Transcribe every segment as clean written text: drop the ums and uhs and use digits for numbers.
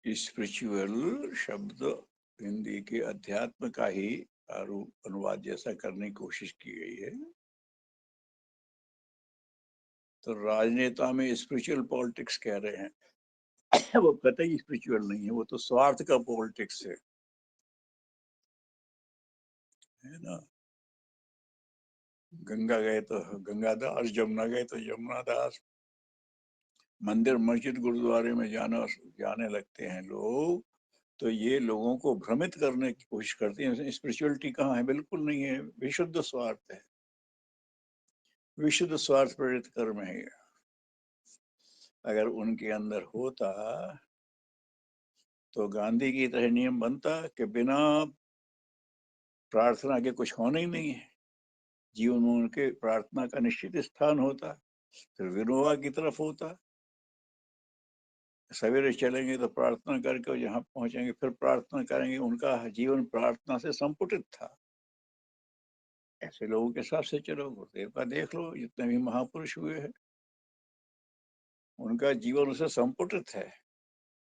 Spiritual शब्द हिंदी के अध्यात्म का ही अनुवाद जैसा करने की कोशिश की गई है। तो राजनेता में स्पिरिचुअल पॉलिटिक्स कह रहे हैं वो कतई स्पिरिचुअल नहीं है, वो तो स्वार्थ का पॉलिटिक्स है ना। गंगा गए तो गंगादास, जमुना गए तो यमुनादास। मंदिर मस्जिद गुरुद्वारे में जाने लगते हैं लोग, तो ये लोगों को भ्रमित करने की कोशिश करते हैं। स्पिरिचुअलिटी कहाँ है? बिल्कुल नहीं है, विशुद्ध स्वार्थ है, विशुद्ध स्वार्थ प्रेरित कर्म है। अगर उनके अंदर होता तो गांधी की तरह नियम बनता कि बिना प्रार्थना के कुछ होना ही नहीं है। जीवन में उनके प्रार्थना का निश्चित स्थान होता, फिर विनोबा की तरफ होता। सवेरे चलेंगे तो प्रार्थना करके जहाँ पहुंचेंगे फिर प्रार्थना करेंगे। उनका जीवन प्रार्थना से संपुटित था। ऐसे लोगों के साथ से चलो, गुरुदेव का देख लो, जितने भी महापुरुष हुए हैं उनका जीवन उससे संपुटित है।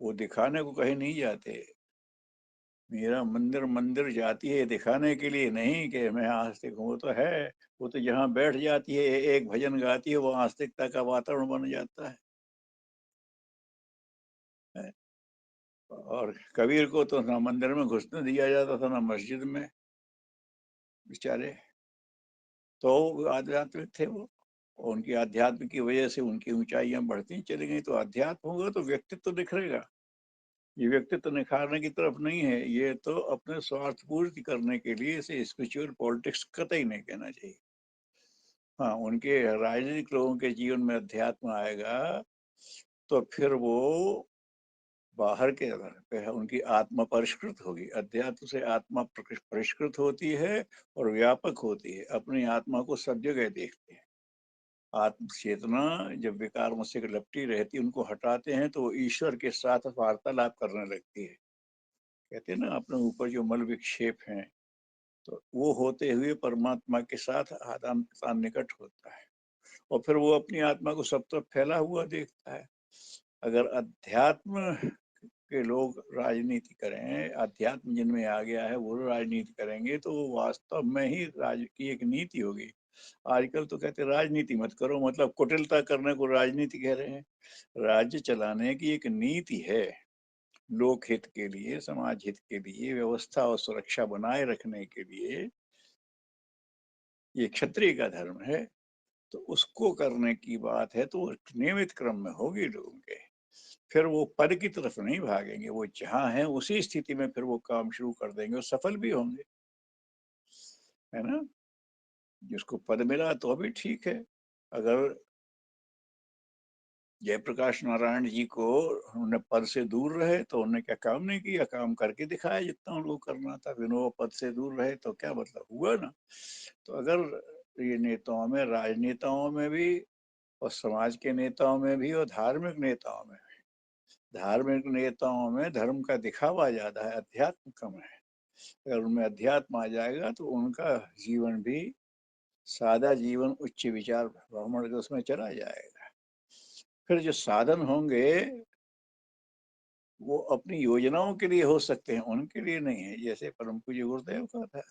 वो दिखाने को कहीं नहीं जाते। मेरा मंदिर मंदिर जाती है दिखाने के लिए नहीं कि मैं आस्तिक हूँ। वो तो है, वो तो जहाँ बैठ जाती है एक भजन गाती है वो आस्तिकता का वातावरण बन जाता है। और कबीर को तो ना मंदिर में घुसने दिया जाता था ना मस्जिद में, बेचारे। तो आध्यात्मिक थे वो, और उनकी आध्यात्म की वजह से उनकी ऊंचाइयां बढ़ती चली गई। तो अध्यात्म होगा तो व्यक्तित्व निखरेगा। ये व्यक्तित्व निखारने की तरफ नहीं है, ये तो अपने स्वार्थ पूर्ति करने के लिए इसे स्पिरिचुअल पॉलिटिक्स कतई नहीं कहना चाहिए। हाँ, उनके राजनीतिक लोगों के जीवन में अध्यात्म आएगा तो फिर वो बाहर के आधार पे है, उनकी आत्मा परिष्कृत होगी। अध्यात्म से आत्मा परिष्कृत होती है और व्यापक होती है। अपनी आत्मा को सब जगह देखते हैं। आत्म चेतना जब विकार मुझसे लपटी रहती है, उनको हटाते हैं तो वो ईश्वर के साथ वार्तालाप करने लगती है। कहते हैं ना, अपने ऊपर जो मल विक्षेप हैं तो वो होते हुए परमात्मा के साथ आदान प्रदान निकट होता है, और फिर वो अपनी आत्मा को सब तरफ फैला हुआ देखता है। अगर अध्यात्म के लोग राजनीति करें, अध्यात्म जिनमें आ गया है वो राजनीति करेंगे, तो वो वास्तव में ही राज की एक नीति होगी। आजकल तो कहते हैं राजनीति मत करो, मतलब कुटिलता करने को राजनीति कह रहे हैं। राज्य चलाने की एक नीति है, लोक हित के लिए, समाज हित के लिए, व्यवस्था और सुरक्षा बनाए रखने के लिए। ये क्षत्रिय का धर्म है, तो उसको करने की बात है तो नियमित क्रम में होगी लोगों के। फिर वो पद की तरफ नहीं भागेंगे, वो जहां है उसी स्थिति में फिर वो काम शुरू कर देंगे और सफल भी होंगे, है ना। जिसको पद मिला तो अभी ठीक है। अगर जयप्रकाश नारायण जी को उन्होंने पद से दूर रहे तो उन्होंने क्या काम नहीं किया? काम करके दिखाया जितना उनको करना था। विनोबा पद से दूर रहे तो क्या मतलब हुआ ना। तो अगर ये नेताओं में, राजनेताओं में भी और समाज के नेताओं में भी और धार्मिक नेताओं में, धार्मिक नेताओं में धर्म का दिखावा ज्यादा है, अध्यात्म कम है। अगर उनमें अध्यात्म आ जाएगा तो उनका जीवन भी सादा जीवन, उच्च विचार ब्राह्मण के उसमें चला जाएगा। फिर जो साधन होंगे वो अपनी योजनाओं के लिए हो सकते हैं, उनके लिए नहीं है। जैसे परम पूज्य गुरुदेव का था,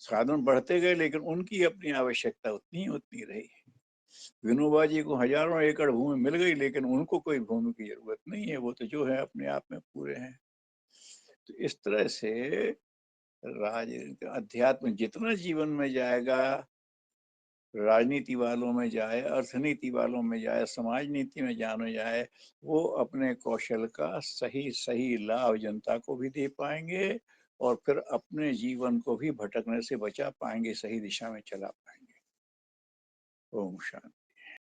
साधन बढ़ते गए लेकिन उनकी अपनी आवश्यकता उतनी रही। विनोबा जी को हजारों एकड़ भूमि मिल गई लेकिन उनको कोई भूमि की जरूरत नहीं है, वो तो जो है अपने आप में पूरे हैं। तो इस तरह से राज अध्यात्म जितना जीवन में जाएगा, राजनीति वालों में जाए, अर्थनीति वालों में जाए, समाज नीति में जाने जाए, वो अपने कौशल का सही सही लाभ जनता को भी दे पाएंगे और फिर अपने जीवन को भी भटकने से बचा पाएंगे, सही दिशा में चला पाएंगे। ओम शांति।